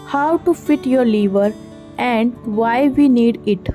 How to fit your liver and why we need it.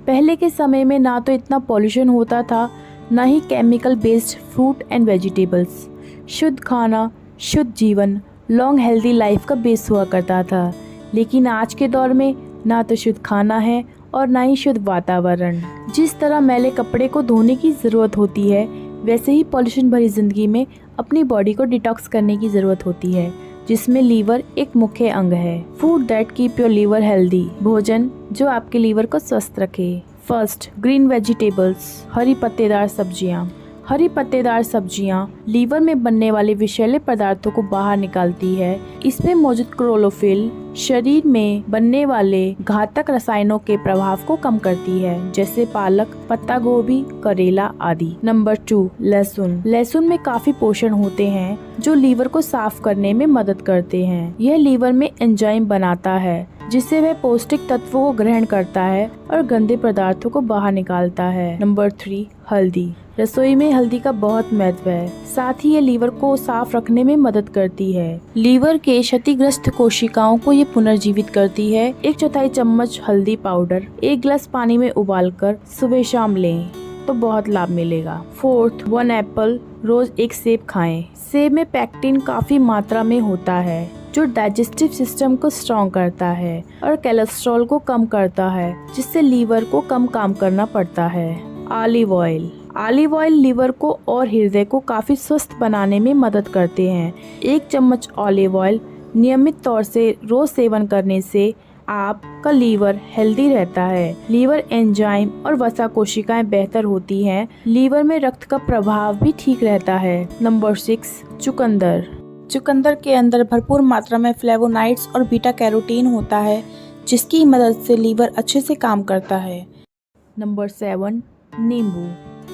पहले के समय में ना तो इतना पॉल्यूशन होता था, ना ही chemical based fruit and vegetables. शुद्ध खाना, शुद्ध जीवन, लॉन्ग हेल्दी लाइफ का बेस हुआ करता था। लेकिन आज के दौर में ना तो शुद्ध खाना है और ना ही शुद्ध वातावरण। जिस तरह मैले कपड़े को धोने की ज़रूरत होती है, वैसे ही पॉल्यूशन भरी ज़िंदगी में अपनी बॉडी को डिटॉक्स करने की ज़रूरत होती है, जिसमें लीवर एक मुख्य अंग है। Food that keep your liver healthy, भोजन जो आपके लीवर को स्वस्थ रखे। फर्स्ट, ग्रीन वेजिटेबल्स, हरी पत्तेदार सब्जियां। हरी पत्तेदार सब्जियां लीवर में बनने वाले विषैले पदार्थों को बाहर निकालती है। इसमें मौजूद क्लोरोफिल शरीर में बनने वाले घातक रसायनों के प्रभाव को कम करती है, जैसे पालक, पत्ता गोभी, करेला आदि। नंबर 2, लहसुन। लहसुन में काफी पोषण होते हैं जो लीवर को साफ करने में मदद करते हैं। यह लीवर में एंजाइम बनाता है जिससे वह पौष्टिक तत्वों को ग्रहण करता है और गंदे पदार्थों को बाहर निकालता है। नंबर 3, हल्दी। रसोई में हल्दी का बहुत महत्व है, साथ ही ये लीवर को साफ रखने में मदद करती है। लीवर के क्षतिग्रस्त कोशिकाओं को ये पुनर्जीवित करती है। 1/4 चम्मच हल्दी पाउडर 1 गिलास पानी में उबालकर सुबह शाम लें तो बहुत लाभ मिलेगा। 4th, 1 एप्पल, रोज 1 सेब खाएं। सेब में पैक्टिन काफी मात्रा में होता है जो डाइजेस्टिव सिस्टम को स्ट्रॉन्ग करता है और कोलेस्ट्रॉल को कम करता है, जिससे लीवर को कम काम करना पड़ता है। Olive oil. Olive oil liver को और हृदय को काफी स्वस्थ बनाने में मदद करते हैं। 1 चम्मच ऑलिव ऑयल नियमित तौर से रोज सेवन करने से आपका लीवर हेल्दी रहता है। लीवर एंजाइम और वसा कोशिकाएं बेहतर होती हैं। लीवर में रक्त का प्रभाव भी ठीक रहता है। नंबर 6, चुकंदर। चुकंदर के अंदर भरपूर मात्रा में फ्लेवोनाइड्स और बीटा कैरोटीन होता है, जिसकी मदद से लीवर अच्छे से काम करता है। नंबर 7, नींबू।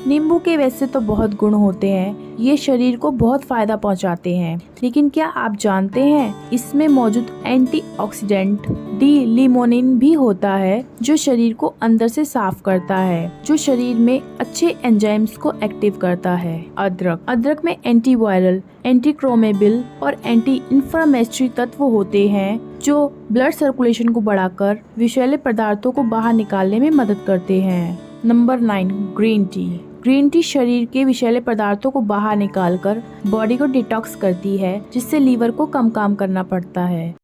नींबू के वैसे तो बहुत गुण होते हैं, ये शरीर को बहुत फायदा पहुंचाते हैं, लेकिन क्या आप जानते हैं इसमें मौजूद एंटीऑक्सीडेंट डी-लिमोनिन भी होता है जो शरीर को अंदर से साफ करता है, जो शरीर में अच्छे एंजाइम्स को एक्टिव करता है। अदरक। अदरक में एंटीवायरल, एंटीक्रोमेबिल और एंटी इन्फ्लेमेटरी तत्व होते हैं जो ब्लड सर्कुलेशन को बढ़ाकर विषैले पदार्थों को बाहर निकालने में मदद करते हैं। Number 9, green tea. Green tea शरीर के विषैले पदार्थों को बाहर निकालकर बॉडी को डिटॉक्स करती है, जिससे लीवर को कम काम करना पड़ता है।